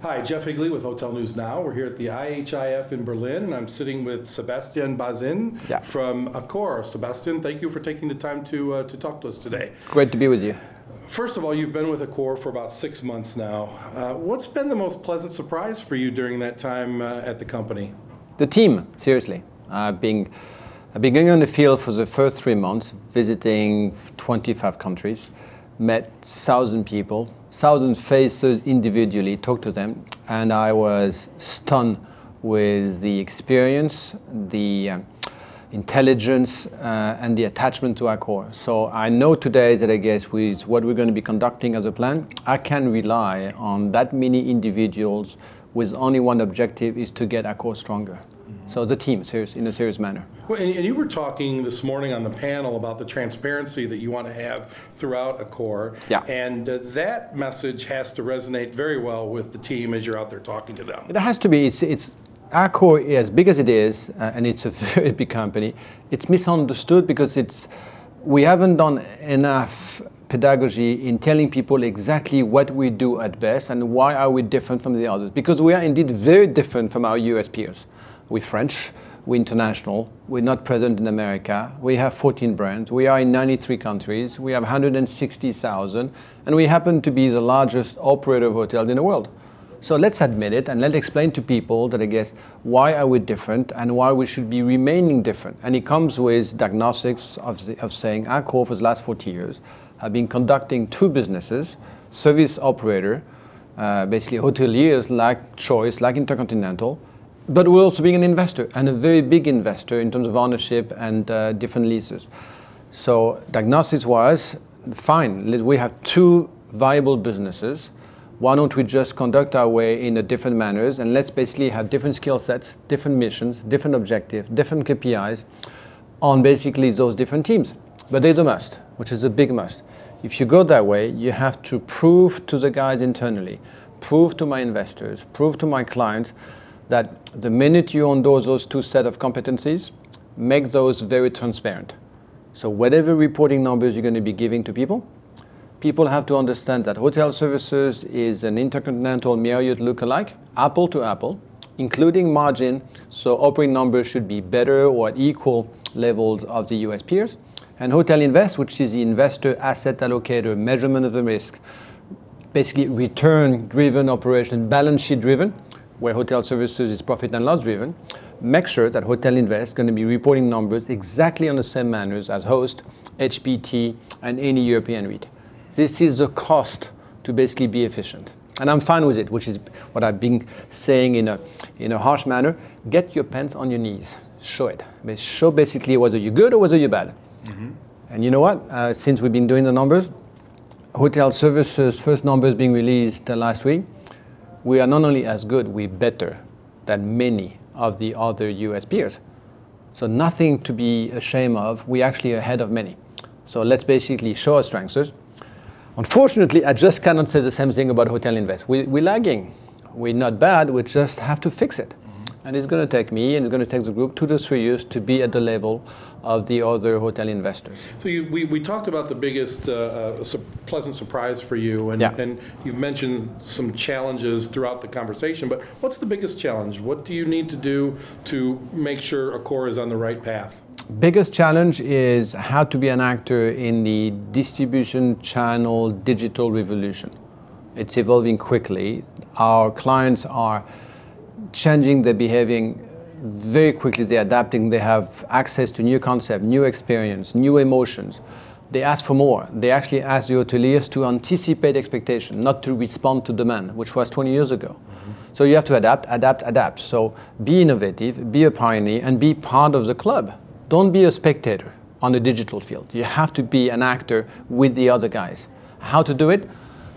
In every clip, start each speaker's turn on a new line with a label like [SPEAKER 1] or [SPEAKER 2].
[SPEAKER 1] Hi, Jeff Higley with Hotel News Now. We're here at the IHIF in Berlin, and I'm sitting with Sébastien Bazin from Accor. Sébastien, thank you for taking the time to talk to us today.
[SPEAKER 2] Great to be with you.
[SPEAKER 1] First of all, you've been with Accor for about 6 months now. What's been the most pleasant surprise for you during that time at the company?
[SPEAKER 2] The team, seriously. I've been going on the field for the first 3 months, visiting 25 countries, met 1,000 people, 1,000 faces individually, talked to them, and I was stunned with the experience, the intelligence, and the attachment to Accor. So I know today that I guess with what we're going to be conducting as a plan, I can rely on that many individuals with only one objective, is to get Accor stronger. So the team, in a serious manner.
[SPEAKER 1] Well, and you were talking this morning on the panel about the transparency that you want to have throughout Accor.
[SPEAKER 2] Yeah.
[SPEAKER 1] And that message has to resonate very well with the team as you're out there talking to them.
[SPEAKER 2] It has to be. Accor, as big as it is, and it's a very big company, it's misunderstood because we haven't done enough pedagogy in telling people exactly what we do at best and why are we different from the others. Because we are indeed very different from our US peers. We're French, we're international, we're not present in America, we have 14 brands, we are in 93 countries, we have 160,000, and we happen to be the largest operator of hotels in the world. So let's admit it and let's explain to people that I guess why are we different and why we should be remaining different. And it comes with diagnostics of saying Accor for the last 40 years have been conducting two businesses, service operator, basically hoteliers like Choice, like Intercontinental, but we're also being an investor, and a very big investor in terms of ownership and different leases. So diagnostics-wise, fine, we have two viable businesses. Why don't we just conduct our way in a different manners, and let's basically have different skill sets, different missions, different objectives, different KPIs on basically those different teams. But there's a must, which is a big must. If you go that way, you have to prove to the guys internally, prove to my investors, prove to my clients that the minute you endorse those two sets of competencies, make those very transparent. So whatever reporting numbers you're going to be giving to people have to understand that hotel services is an Intercontinental Marriott lookalike, apple to apple, including margin, so operating numbers should be better or at equal levels of the US peers. And Hotel Invest, which is the investor asset allocator, measurement of the risk, basically return-driven operation, balance sheet-driven, where hotel services is profit and loss driven, make sure that Hotel Invest is going to be reporting numbers exactly on the same manners as Host, HPT, and any European REIT. This is the cost to basically be efficient. And I'm fine with it, which is what I've been saying in a harsh manner. Get your pants on your knees. Show it. Show basically whether you're good or whether you're bad. Mm-hmm. And you know what? Since we've been doing the numbers, hotel services first numbers being released last week, we are not only as good, we're better than many of the other US peers. So nothing to be ashamed of. We're actually ahead of many. So let's basically show our strengths. Unfortunately, I just cannot say the same thing about Hotel Invest. We're lagging. We're not bad, we just have to fix it. And it's going to take me and it's going to take the group 2 to 3 years to be at the level of the other hotel investors.
[SPEAKER 1] So we talked about the biggest pleasant surprise for you, and you've mentioned some challenges throughout the conversation, but what's the biggest challenge? What do you need to do to make sure Accor is on the right path?
[SPEAKER 2] Biggest challenge is how to be an actor in the distribution channel digital revolution. It's evolving quickly. Our clients are changing their behavior very quickly. They're adapting. They have access to new concepts, new experience, new emotions. They ask for more. They actually ask the hoteliers to anticipate expectation, not to respond to demand, which was 20 years ago. Mm-hmm. So you have to adapt. So be innovative, be a pioneer, and be part of the club. Don't be a spectator on the digital field. You have to be an actor with the other guys. How to do it?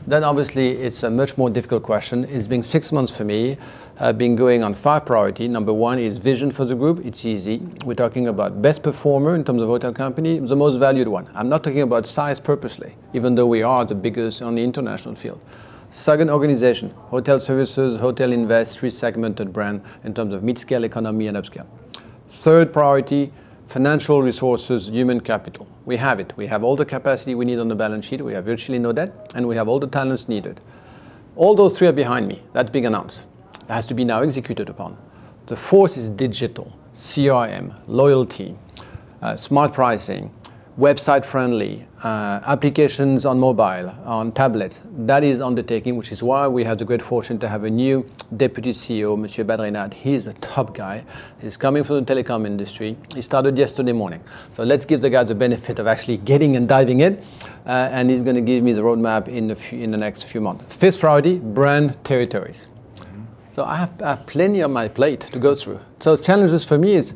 [SPEAKER 2] Then obviously it's a much more difficult question. It's been 6 months for me. I've been going on 5 priorities. Number 1 is vision for the group. It's easy. We're talking about best performer in terms of hotel company, the most valued one. I'm not talking about size purposely, even though we are the biggest on the international field. Second, organization. Hotel services, Hotel Invest, 3 segmented brand in terms of mid-scale economy and upscale. Third priority, financial resources, human capital. We have it. We have all the capacity we need on the balance sheet. We have virtually no debt, and we have all the talents needed. All those three are behind me. That's big announced. It has to be now executed upon. The fourth is digital, CRM, loyalty, smart pricing, website friendly, applications on mobile, on tablets. That is undertaking, which is why we have the great fortune to have a new deputy CEO, Monsieur Badrinat. He's a top guy. He's coming from the telecom industry. He started yesterday morning. So let's give the guy the benefit of actually getting and diving in. And he's going to give me the roadmap in the next few months. Fifth priority, brand territories. So I have plenty on my plate to go through. So challenges for me is,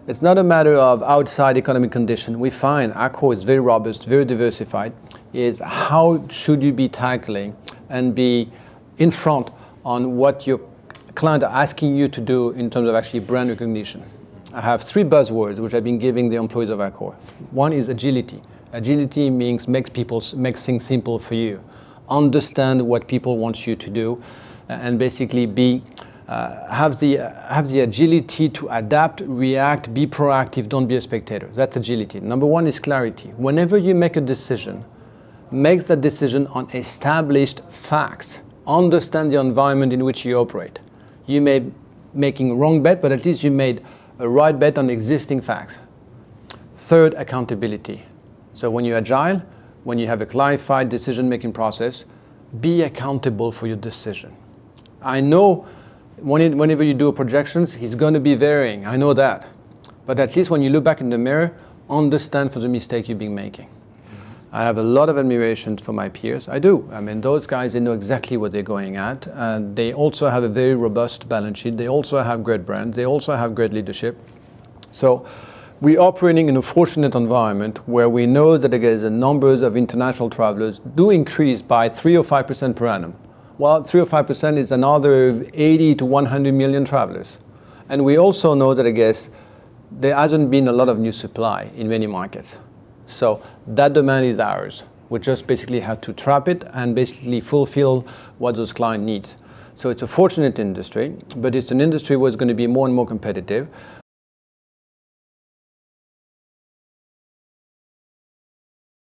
[SPEAKER 2] it's not a matter of outside economic condition. We find Accor is very robust, very diversified. Is how should you be tackling and be in front on what your client are asking you to do in terms of actually brand recognition. I have three buzzwords which I've been giving the employees of Accor. One is agility. Agility means make things simple for you. Understand what people want you to do, and basically be have the agility to adapt, react, be proactive, don't be a spectator. That's agility. Number one is clarity. Whenever you make a decision, make that decision on established facts. Understand the environment in which you operate. You may be making a wrong bet, but at least you made a right bet on existing facts. Third, accountability. So when you're agile, when you have a clarified decision-making process, be accountable for your decision. I know whenever you do projections, it's going to be varying. I know that. But at least when you look back in the mirror, understand for the mistake you've been making. I have a lot of admiration for my peers. I do. I mean, those guys, they know exactly what they're going at. They also have a very robust balance sheet. They also have great brands. They also have great leadership. So we're operating in a fortunate environment where we know that the numbers of international travelers do increase by 3 or 5% per annum. Well, 3 or 5% is another 80 to 100 million travelers. And we also know that, I guess, there hasn't been a lot of new supply in many markets. So that demand is ours. We just basically have to trap it and basically fulfill what those clients need. So it's a fortunate industry, but it's an industry where it's going to be more and more competitive.